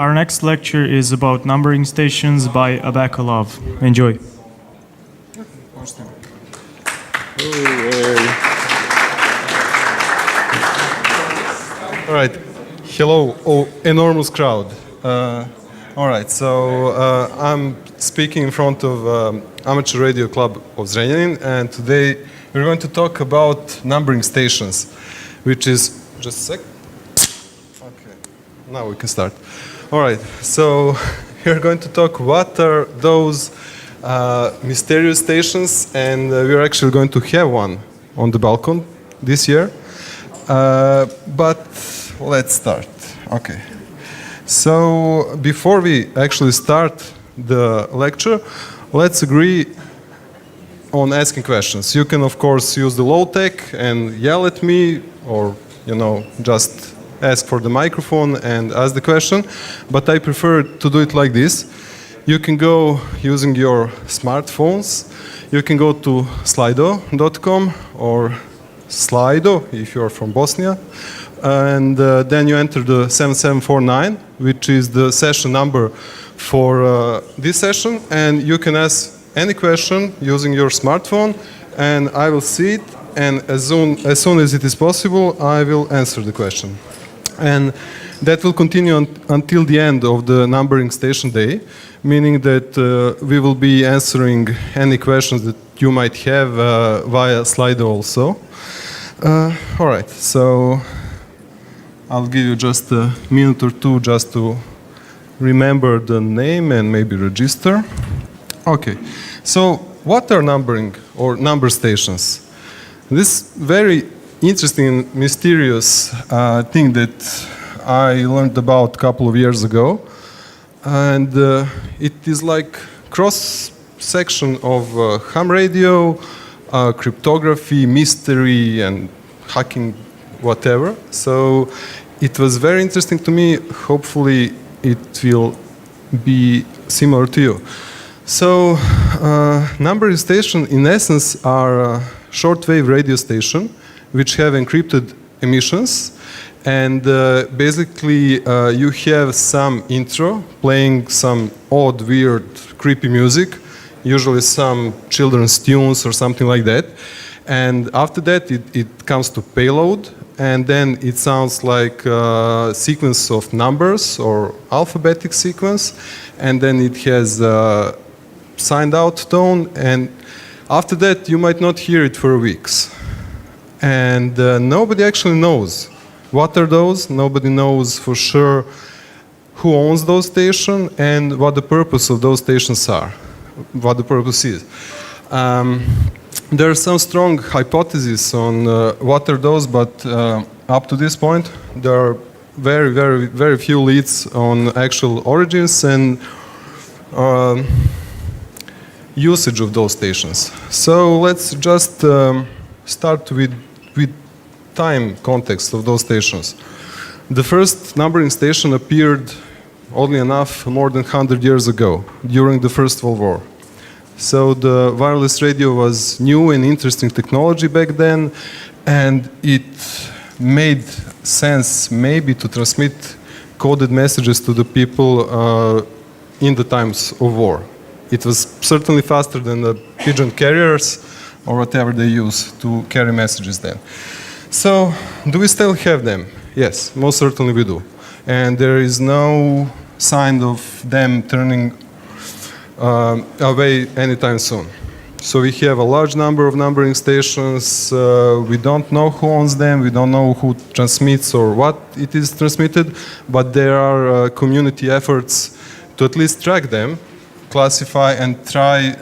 Our next lecture is about numbering stations by Bakalov. Enjoy. All right. Hello, enormous crowd. All right, so I'm speaking in front of Amateur Radio Club of Zrenjanin, and today we're going to talk about numbering stations, which is, just a sec. Okay, now we can start. All right, so we're going to talk what are those mysterious stations, and we're actually going to have one on the BalCCon this year. But let's start. Okay. So before we actually start the lecture, let's agree on asking questions. You can, of course, use the low tech and yell at me, or just ask for the microphone and ask the question. But I prefer to do it like this. You can go using your smartphones. You can go to slido.com or Slido if you're from Bosnia. And then you enter the 7749, which is the session number for this session, and you can ask any question using your smartphone, and I will see it, and as soon as it is possible, I will answer the question. And that will continue until the end of the numbering station day, meaning that we will be answering any questions that you might have via Slido also. All right, so I'll give you just a minute or two just to remember the name and maybe register. Okay, so what are numbering or number stations? This very interesting and mysterious thing that I learned about a couple of years ago, and it is like cross-section of ham radio, cryptography, mystery, and hacking, whatever. So it was very interesting to me. Hopefully it will be similar to you. So numbering station in essence are a shortwave radio station which have encrypted emissions, and basically you have some intro playing some odd, weird, creepy music, usually some children's tunes or something like that. And after that it comes to payload, and then it sounds like a sequence of numbers or alphabetic sequence, and then it has a signed out tone, and after that you might not hear it for weeks. And nobody actually knows what are those. Nobody knows for sure who owns those stations and what the purpose of those stations are, what the purpose is. There are some strong hypotheses on what are those, but up to this point there are very, very, very few leads on actual origins and usage of those stations. So let's just start with time context of those stations. The first numbering station appeared, oddly enough, more than 100 years ago, during the First World War. So the wireless radio was new and interesting technology back then, and it made sense maybe to transmit coded messages to the people in the times of war. It was certainly faster than the pigeon carriers or whatever they use to carry messages then. So, do we still have them? Yes, most certainly we do. And there is no sign of them turning away anytime soon. So we have a large number of numbering stations. We don't know who owns them. We don't know who transmits or what it is transmitted. But there are community efforts to at least track them, classify, and try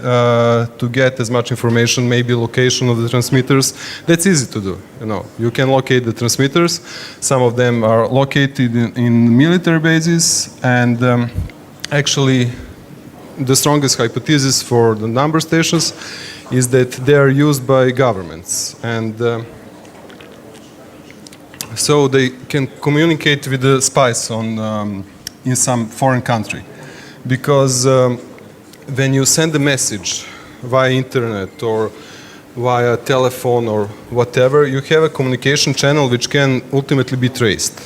to get as much information, maybe location of the transmitters. That's easy to do. You can locate the transmitters. Some of them are located in military bases, and actually the strongest hypothesis for the number stations is that they are used by governments, and so they can communicate with the spies in some foreign country, because when you send a message via internet or via telephone or whatever, you have a communication channel which can ultimately be traced.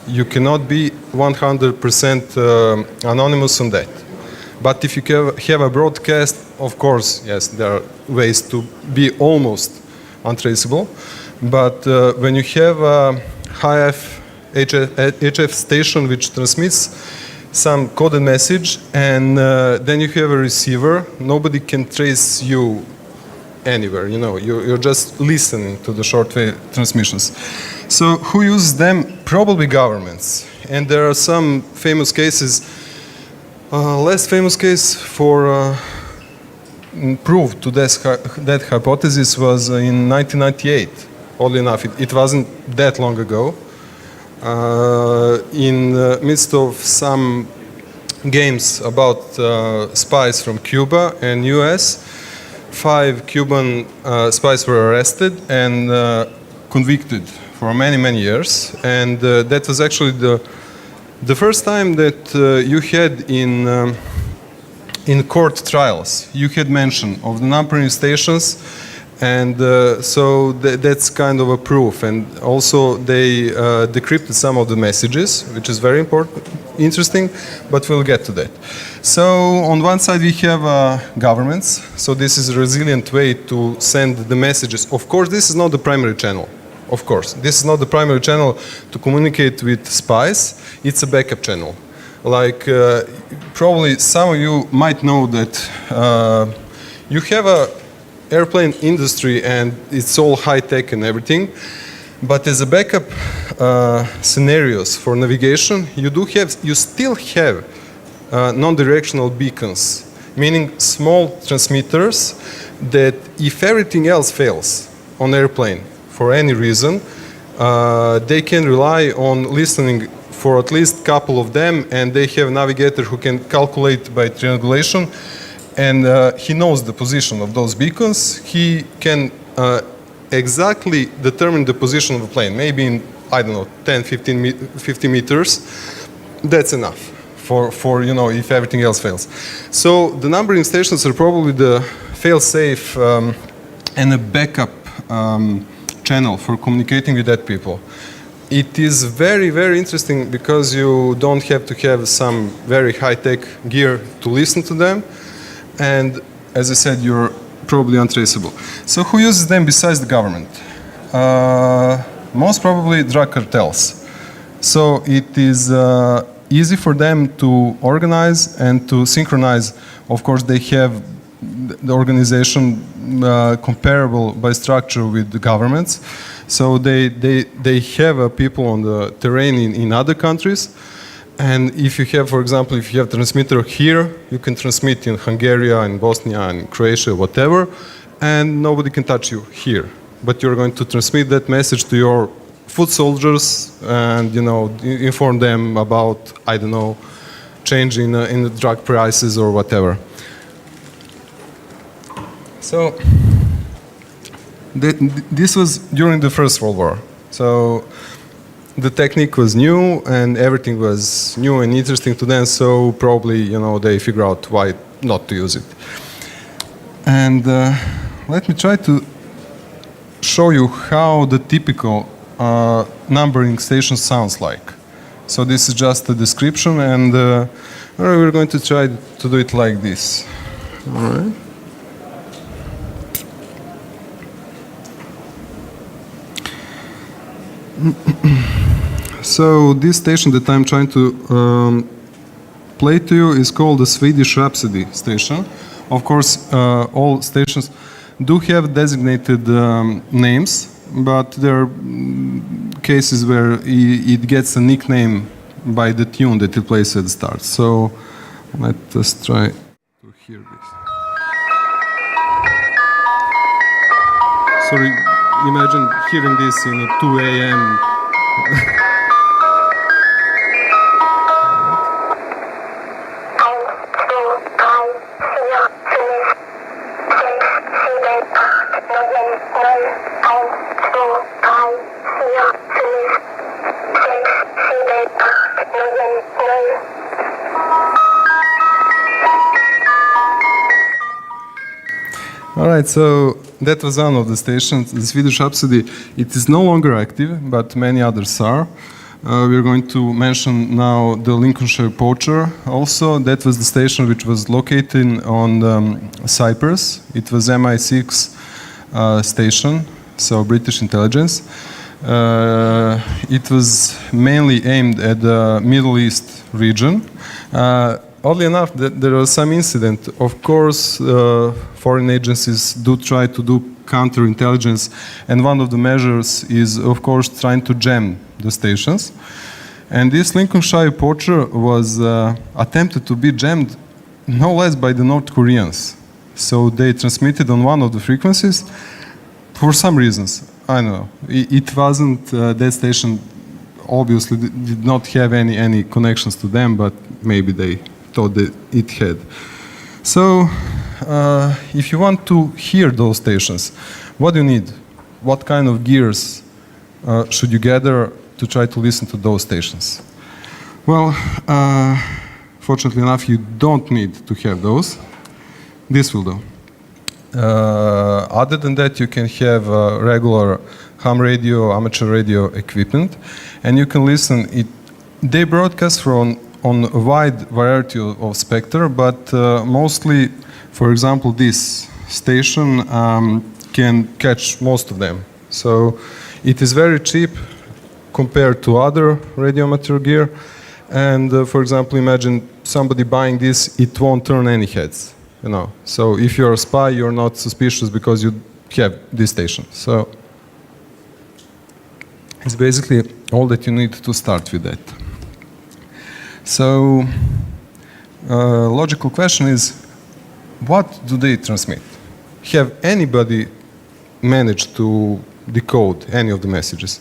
you cannot be 100% anonymous on that. But if you have a broadcast, of course, yes, there are ways to be almost untraceable. But when you have a HF station which transmits some coded message, and then you have a receiver, nobody can trace you anywhere. You know, you're just listening to the shortwave transmissions. So who uses them? Probably governments. And there are some famous cases. Less famous case for proof to that hypothesis was in 1998. Oddly enough, it wasn't that long ago. In the midst of some games about spies from Cuba and US, 5 Cuban spies were arrested and convicted for many, many years. And that was actually the first time that you had in court trials, you had mention of the numbering stations, and so that's kind of a proof. And also they decrypted some of the messages, which is very interesting, but we'll get to that. So on one side we have governments, so this is a resilient way to send the messages. Of course, this is not the primary channel. Of course, this is not the primary channel to communicate with spies. It's a backup channel. Like probably some of you might know that you have a airplane industry and it's all high tech and everything. But as a backup scenarios for navigation, you still have non-directional beacons, meaning small transmitters that if everything else fails on airplane, for any reason, they can rely on listening for at least a couple of them, and they have a navigator who can calculate by triangulation, and he knows the position of those beacons. He can exactly determine the position of the plane, maybe in, I don't know, 10, 50 meters. That's enough for you know, if everything else fails. So the numbering stations are probably the fail-safe and a backup channel for communicating with dead people. It is very, very interesting because you don't have to have some very high-tech gear to listen to them, and as I said, you're probably untraceable. So who uses them besides the government? Most probably drug cartels. So it is easy for them to organize and to synchronize. Of course, they have the organization comparable by structure with the governments. So they have people on the terrain in other countries. And if you have, for example, if you have transmitter here, you can transmit in Hungary, in Bosnia, in Croatia, whatever, and nobody can touch you here. But you're going to transmit that message to your foot soldiers and, you know, inform them about, I don't know, change in the drug prices or whatever. So this was during the First World War. So the technique was new and everything was new and interesting to them, so probably, you know, they figure out why not to use it. And let me try to show you how the typical numbering station sounds like. So this is just a description, and we're going to try to do it like this. All right. So this station that I'm trying to play to you is called the Swedish Rhapsody station. Of course, all stations do have designated names, but there are cases where it gets a nickname by the tune that it plays at the start. So let us try to hear this. Sorry, imagine hearing this in 2 a.m. All right, so that was one of the stations, the Swedish Rhapsody. It is no longer active, but many others are. we're going to mention now the Lincolnshire Poacher also. That was the station which was located on Cyprus. It was MI6 station, so British intelligence. It was mainly aimed at the Middle East region. Oddly enough, there was some incident. Of course, foreign agencies do try to do counterintelligence, and one of the measures is, of course, trying to jam the stations. And this Lincolnshire Poacher was attempted to be jammed no less by the North Koreans. So they transmitted on one of the frequencies for some reasons. I don't know. It wasn't, that station obviously did not have any connections to them, but maybe they thought that it had. So if you want to hear those stations, what do you need? What kind of gears should you gather to try to listen to those stations? Well, fortunately enough, you don't need to have those. This will do. Other than that, you can have regular ham radio, amateur radio equipment, and you can listen. They broadcast on a wide variety of spectra, but mostly, for example, this station can catch most of them. So it is very cheap compared to other radio amateur gear. And for example, imagine somebody buying this, it won't turn any heads. You know, so if you're a spy, you're not suspicious because you have this station. So it's basically all that you need to start with that. So logical question is, what do they transmit? Have anybody managed to decode any of the messages?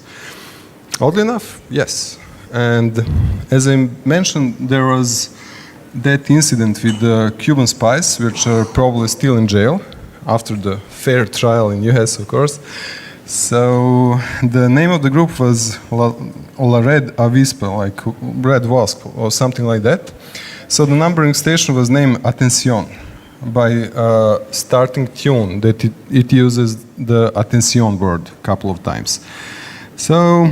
Oddly enough, yes. And as I mentioned, there was that incident with the Cuban spies, which are probably still in jail after the fair trial in US, of course. So the name of the group was La Red Avispa, like Red Wasp or something like that. So the numbering station was named Atención by a starting tune that it uses the Atención word a couple of times. So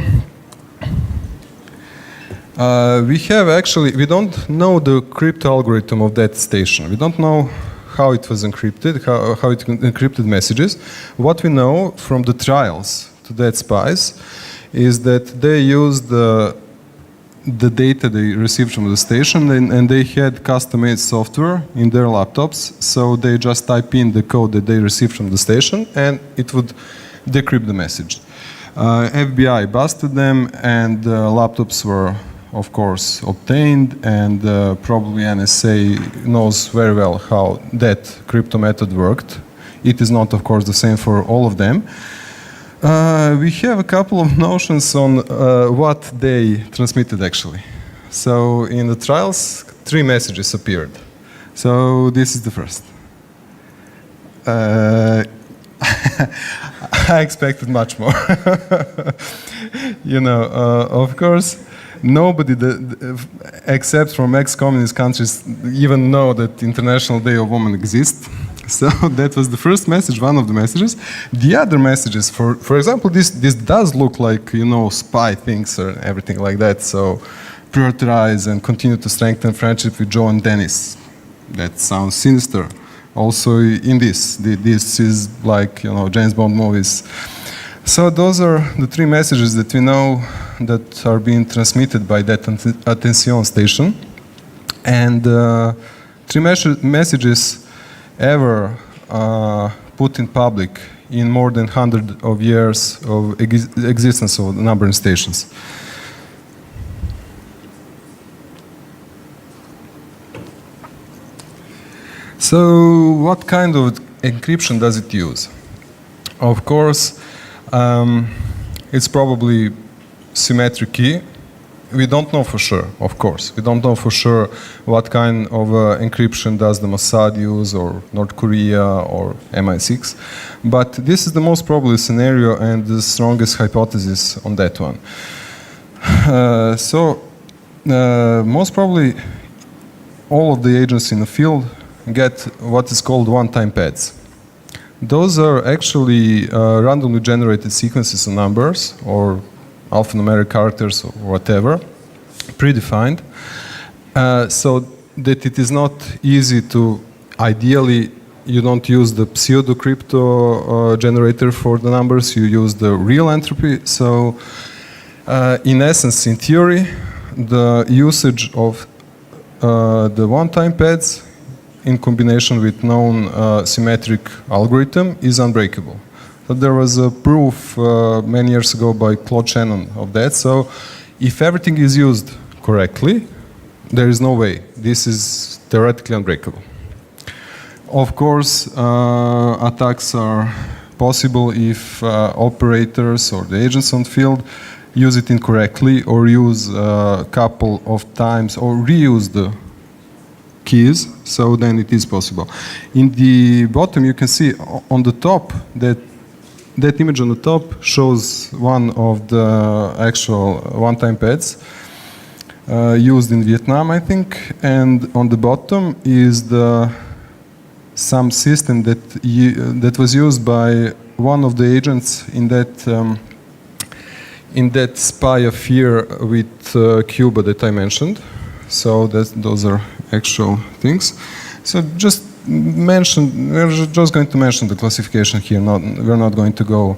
we don't know the crypto algorithm of that station. We don't know how it was encrypted, how it encrypted messages. What we know from the trials to that spies is that they used the data they received from the station, and they had custom-made software in their laptops, so they just type in the code that they received from the station, and it would decrypt the message. FBI busted them, and laptops were, of course, obtained, and probably NSA knows very well how that crypto method worked. It is not, of course, the same for all of them. We have a couple of notions on what they transmitted actually. So in the trials, 3 messages appeared. So this is the first. I expected much more. You know, of course, nobody except from ex-communist countries even know that International Day of Women exists. So that was the first message, one of the messages. The other messages, for example, this does look like, you know, spy things or everything like that. So prioritize and continue to strengthen friendship with Joe and Dennis. That sounds sinister. Also in this is like, you know, James Bond movies. So those are the 3 messages that we know that are being transmitted by that Atención station. And 3 messages ever put in public in more than 100 of years of existence of numbering stations. So what kind of encryption does it use? Of course, it's probably symmetric key. We don't know for sure, of course. We don't know for sure what kind of encryption does the Mossad use, or North Korea, or MI6. But this is the most probable scenario and the strongest hypothesis on that one. Most probably all of the agents in the field get what is called one-time pads. Those are actually randomly generated sequences of numbers, or alphanumeric characters or whatever, predefined, so that it is not easy to, ideally, you don't use the pseudo-crypto generator for the numbers, you use the real entropy. So in essence, in theory, the usage of the one-time pads in combination with known symmetric algorithm is unbreakable. So there was a proof many years ago by Claude Shannon of that. So if everything is used correctly, there is no way. This is theoretically unbreakable. Of course, attacks are possible if operators or the agents on field use it incorrectly or use a couple of times or reuse the keys, so then it is possible. In the bottom you can see on the top that image on the top shows one of the actual one-time pads used in Vietnam, I think, and on the bottom is some system that was used by one of the agents in that spy affair with Cuba that I mentioned. So those are actual things. So just we're just going to mention the classification here. We're not going to go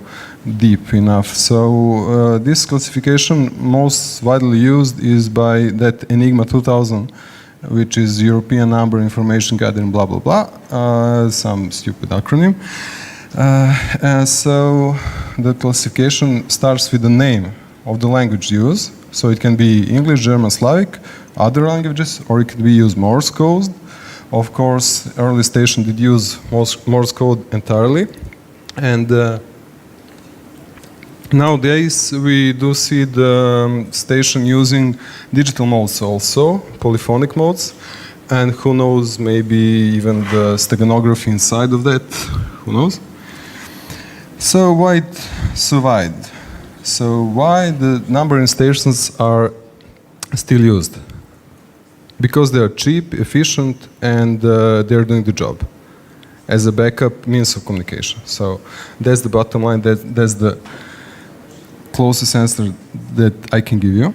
deep enough. So this classification most widely used is by that Enigma 2000, which is European Number Information Gathering, blah, blah, blah, some stupid acronym. So the classification starts with the name of the language used. So it can be English, German, Slavic, other languages, or it could be used Morse code. Of course, early station did use Morse code entirely. And nowadays, we do see the station using digital modes also, polyphonic modes, and who knows, maybe even the steganography inside of that, who knows? So why it survived? So why the numbering stations are still used? Because they are cheap, efficient, and they're doing the job as a backup means of communication. So that's the bottom line, that's the closest answer that I can give you.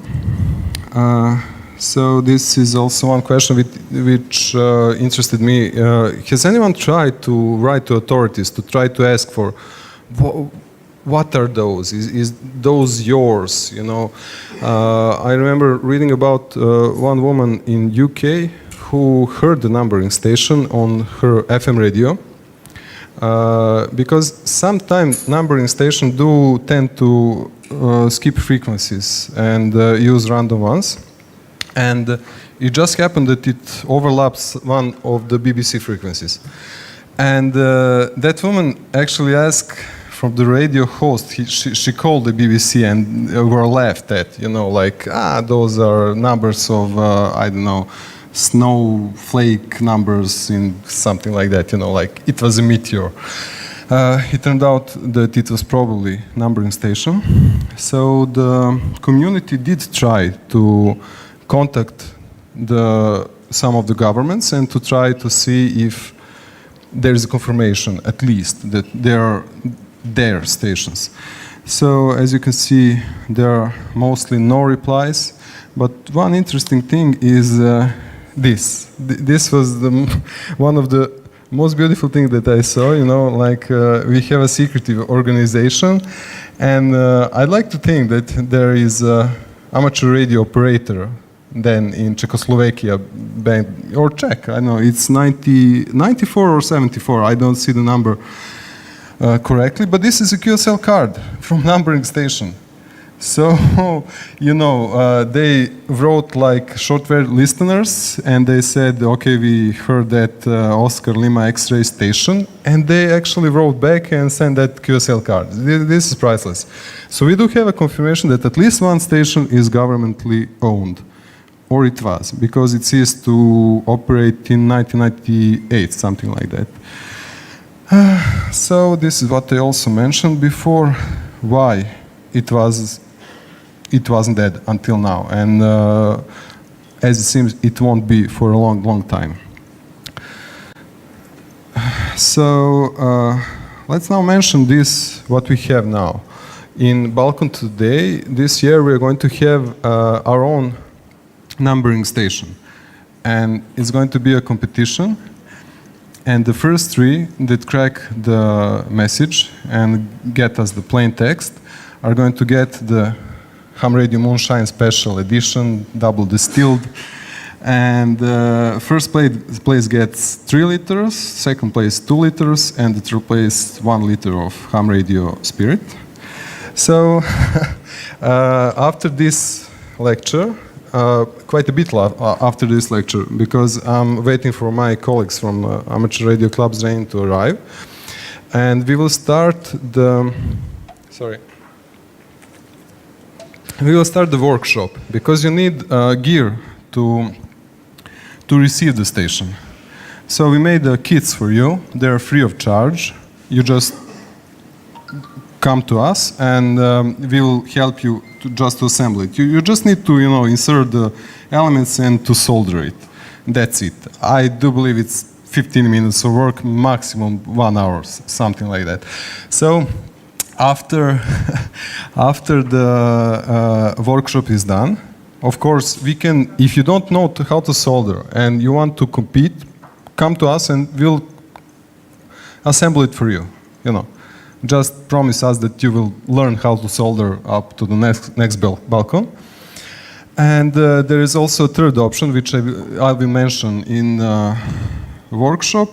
So this is also one question which interested me. Has anyone tried to write to authorities to try to ask for what are those? Is those yours? You know, I remember reading about one woman in UK who heard the numbering station on her FM radio. Because sometimes numbering stations do tend to skip frequencies and use random ones. And it just happened that it overlaps one of the BBC frequencies. And that woman actually asked from the radio host, she called the BBC and were laughed at, you know, like, those are numbers of, I don't know, snowflake numbers in something like that, you know, like it was a meteor. It turned out that it was probably numbering station. So the community did try to contact some of the governments and to try to see if there is a confirmation, at least, that there are their stations. So as you can see, there are mostly no replies. But one interesting thing is this. This was one of the most beautiful things that I saw. You know, like we have a secretive organization, and I'd like to think that there is an amateur radio operator then in Czechoslovakia, or Czech, I don't know, it's 94 or 74, I don't see the number correctly, but this is a QSL card from numbering station. So, you know, they wrote like shortwave listeners and they said, okay, we heard that Oscar Lima X-ray station, and they actually wrote back and sent that QSL card. This is priceless. So we do have a confirmation that at least one station is governmentally owned, or it was, because it ceased to operate in 1998, something like that. So this is what I also mentioned before, why it wasn't dead until now, and as it seems, it won't be for a long, long time. So let's now mention this, what we have now. in BalCCon today, this year, we're going to have our own numbering station. And it's going to be a competition. And the first three that crack the message and get us the plain text are going to get the Ham Radio Moonshine Special Edition, double distilled. And first place gets 3 liters, second place 2 liters, and the third place 1 liter of Ham Radio Spirit. So after this lecture, quite a bit after this lecture, because I'm waiting for my colleagues from Amateur Radio Club Zrenjanin to arrive, and we will start the workshop, because you need gear to receive the station. So we made the kits for you. They're free of charge. You just come to us, and we'll help you to assemble it. You just need to, insert the elements and to solder it. That's it. I do believe it's 15 minutes of work, maximum 1 hour, something like that. So after the workshop is done, of course, we can, if you don't know how to solder and you want to compete, come to us and we'll assemble it for you, Just promise us that you will learn how to solder up to the next BalCCon. And there is also a third option, which I will mention in workshop,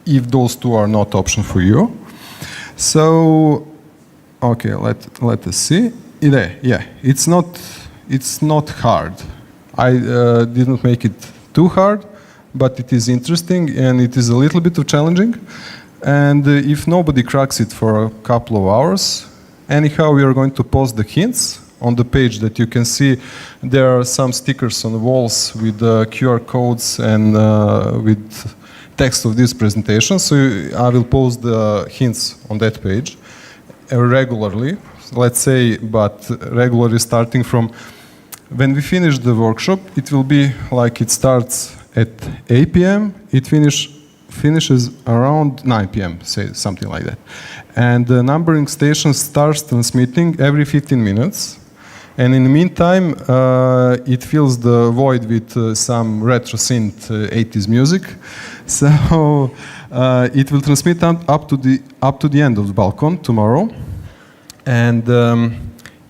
if those two are not option for you. So, okay, let us see. Yeah, it's not hard. I didn't make it too hard, but it is interesting and it is a little bit of challenging. And if nobody cracks it for a couple of hours, anyhow, we are going to post the hints on the page that you can see. There are some stickers on the walls with QR codes and with text of this presentation. So I will post the hints on that page regularly, let's say, but regularly starting from when we finish the workshop. It will be like it starts at 8 p.m. It finishes around 9 p.m., say something like that. And the numbering station starts transmitting every 15 minutes. And in the meantime, it fills the void with some retro synth 80s music. So it will transmit up to the end of the BalCCon tomorrow. And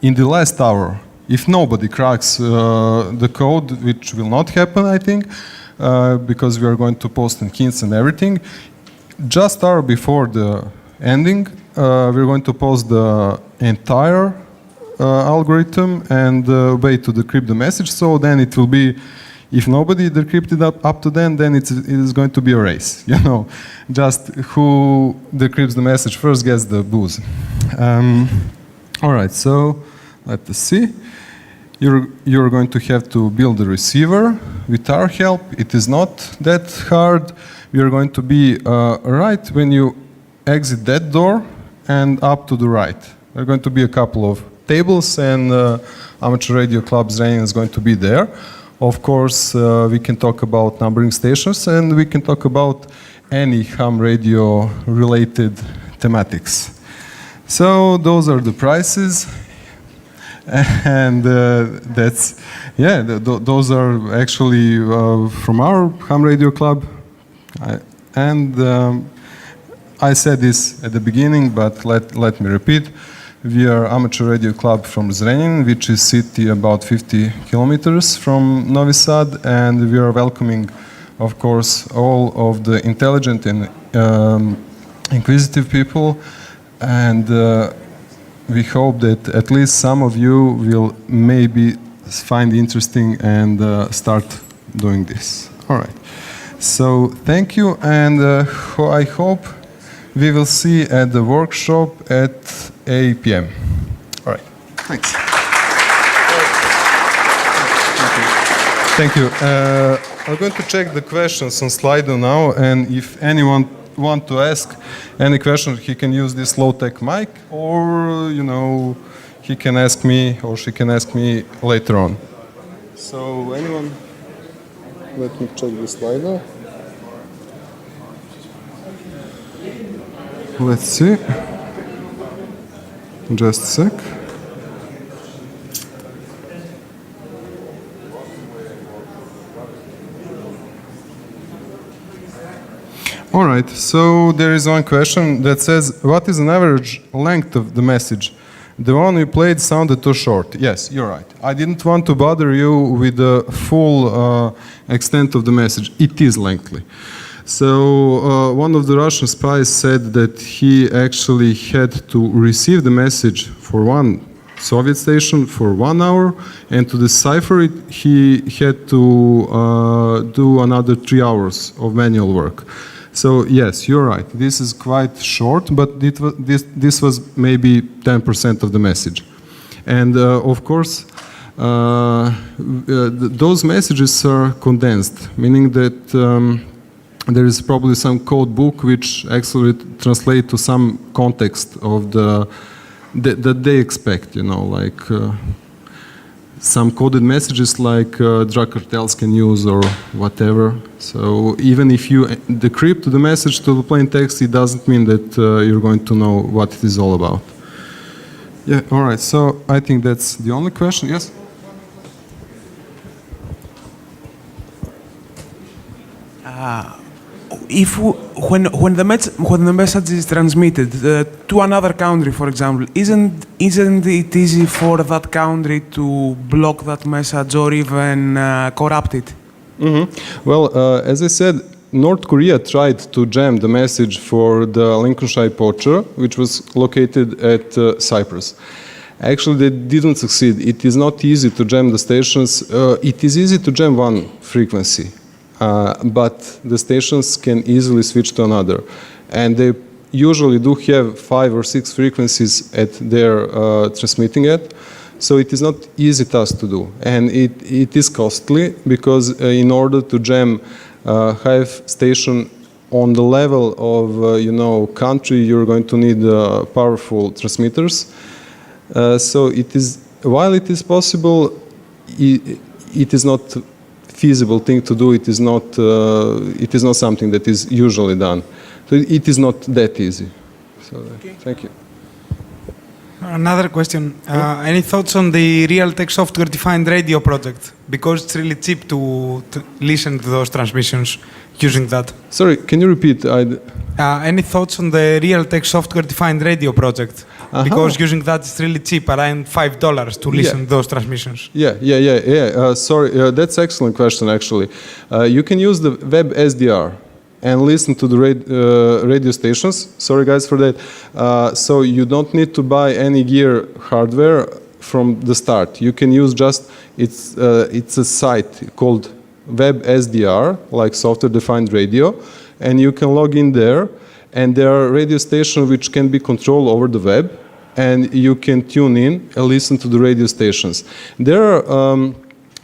in the last hour, if nobody cracks the code, which will not happen, I think, because we are going to post in hints and everything. Just hour before the ending, we're going to post the entire algorithm and way to decrypt the message. So then it will be, if nobody decrypted up to then it is going to be a race. Just who decrypts the message first gets the booze. All right, so let us see. You're going to have to build the receiver with our help. It is not that hard. You're going to be right when you exit that door and up to the right. There are going to be a couple of tables, and Amateur Radio Club Zrenjanin is going to be there. Of course, we can talk about numbering stations, and we can talk about any ham radio related thematics. So those are the prices. And those are actually from our ham radio club. I said this at the beginning, but let me repeat. We are amateur radio club from Zrenjanin, which is city about 50 kilometers from Novi Sad, and we are welcoming, of course, all of the intelligent and inquisitive people, and we hope that at least some of you will maybe find interesting and start doing this. All right. So thank you, and I hope we will see at the workshop at 8 p.m. All right. Thanks. Thank you. I'm going to check the questions on Slido now, and if anyone want to ask any question, he can use this low-tech mic, or he can ask me, or she can ask me later on. So anyone? Let me check the Slido. Let's see. Just a sec. All right, so there is one question that says, what is an average length of the message? The one you played sounded too short. Yes, you're right. I didn't want to bother you with the full extent of the message. It is lengthy. So one of the Russian spies said that he actually had to receive the message for one Soviet station for 1 hour, and to decipher it, he had to do another 3 hours of manual work. So yes, you're right. This is quite short, but this was maybe 10% of the message. And of course, those messages are condensed, meaning that there is probably some code book which actually translates to some context of that they expect, you know, like some coded messages like drug cartels can use or whatever. So even if you decrypt the message to the plain text, it doesn't mean that you're going to know what it is all about. Yeah, all right. So I think that's the only question. Yes? When the message is transmitted to another country, for example, isn't it easy for that country to block that message or even corrupt it? Mm-hmm. Well, as I said, North Korea tried to jam the message for the Lincolnshire poacher, which was located at Cyprus. Actually, they didn't succeed. It is not easy to jam the stations. It is easy to jam one frequency. But the stations can easily switch to another. And they usually do have 5 or 6 frequencies at their transmitting at. So it is not easy task to do. And it is costly because in order to jam hive station on the level of country, you're going to need powerful transmitters. So it is, while it is possible, it is not feasible thing to do. It is not something that is usually done. So it is not that easy. So okay. Thank you. Another question. Any thoughts on the Realtek software-defined radio project? Because it's really cheap to listen to those transmissions using that. Sorry, can you repeat? Any thoughts on the Realtek software-defined radio project? Because using that it's really cheap, around $5 to listen to those transmissions. Yeah. Sorry, that's an excellent question, actually. You can use the web SDR and listen to the radio stations. Sorry, guys, for that. So you don't need to buy any gear hardware from the start. You can use just, it's a site called web SDR, like software-defined radio, and you can log in there, and there are radio stations which can be controlled over the web, and you can tune in and listen to the radio stations. There are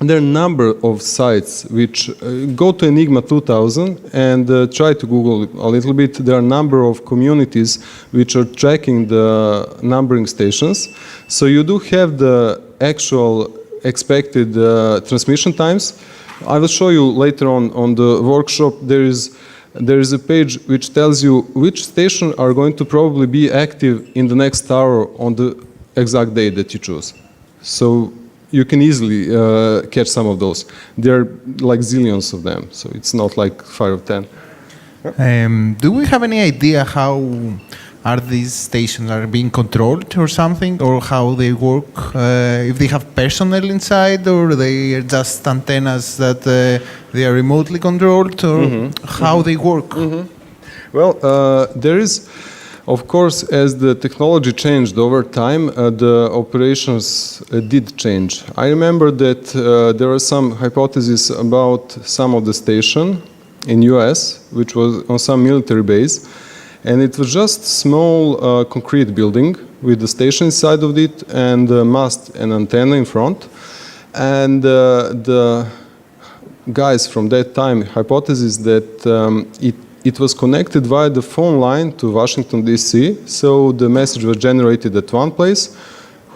a number of sites which go to Enigma 2000 and try to Google a little bit. There are a number of communities which are tracking the numbering stations. So you do have the actual expected transmission times. I will show you later on the workshop. There is a page which tells you which station are going to probably be active in the next hour on the exact day that you choose. So you can easily catch some of those. There are like zillions of them, so it's not like 5 or 10. Do we have any idea how are these stations are being controlled or something, or how they work? If they have personnel inside, or they are just antennas that they are remotely controlled, or how they work? Well, there is, of course, as the technology changed over time, the operations did change. I remember that there are some hypotheses about some of the station in US, which was on some military base, and it was just small concrete building with the station inside of it and a mast and antenna in front. And the guys from that time hypothesis that it was connected via the phone line to Washington, D.C., so the message was generated at one place,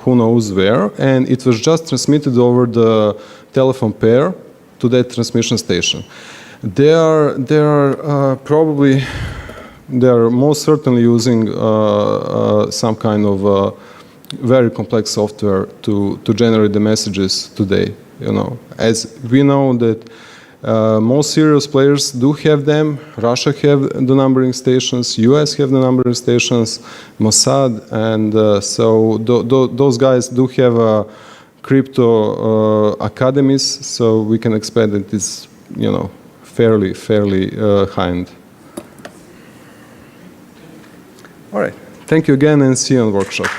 who knows where, and it was just transmitted over the telephone pair to that transmission station. They are most certainly using some kind of very complex software to generate the messages today. As we know that most serious players do have them. Russia have the numbering stations, US have the numbering stations, Mossad, and so those guys do have crypto academies, so we can expect that it's fairly high-end. All right, thank you again and see you on workshop.